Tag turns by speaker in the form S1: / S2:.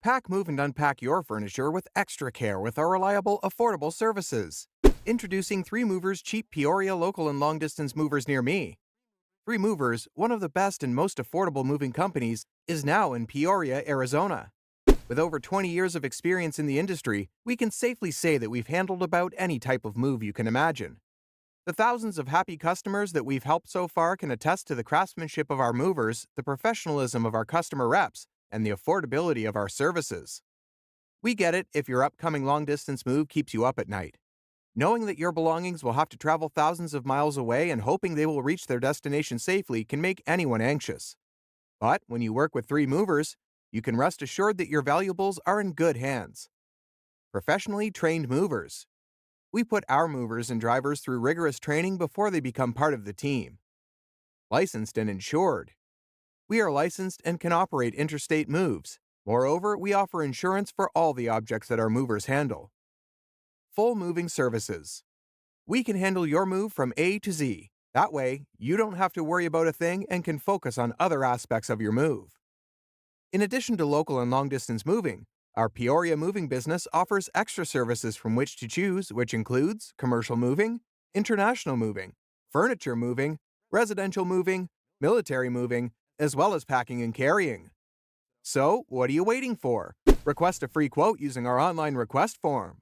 S1: Pack, move, and unpack your furniture with extra care with our reliable, affordable services. Introducing 3 Movers cheap Peoria local and long distance movers near me. 3 Movers, one of the best and most affordable moving companies, is now in Peoria, Arizona. With over 20 years of experience in the industry, we can safely say that we've handled about any type of move you can imagine. The thousands of happy customers that we've helped so far can attest to the craftsmanship of our movers, the professionalism of our customer reps, and the affordability of our services. We get it if your upcoming long-distance move keeps you up at night. Knowing that your belongings will have to travel thousands of miles away and hoping they will reach their destination safely can make anyone anxious. But when you work with 3 Movers, you can rest assured that your valuables are in good hands. Professionally trained movers. We put our movers and drivers through rigorous training before they become part of the team. Licensed and insured. We are licensed and can operate interstate moves. Moreover, we offer insurance for all the objects that our movers handle. Full moving services. We can handle your move from A to Z. That way, you don't have to worry about a thing and can focus on other aspects of your move. In addition to local and long-distance moving, our Peoria moving business offers extra services from which to choose, which includes commercial moving, international moving, furniture moving, residential moving, military moving, as well as packing and carrying. So, what are you waiting for? Request a free quote using our online request form.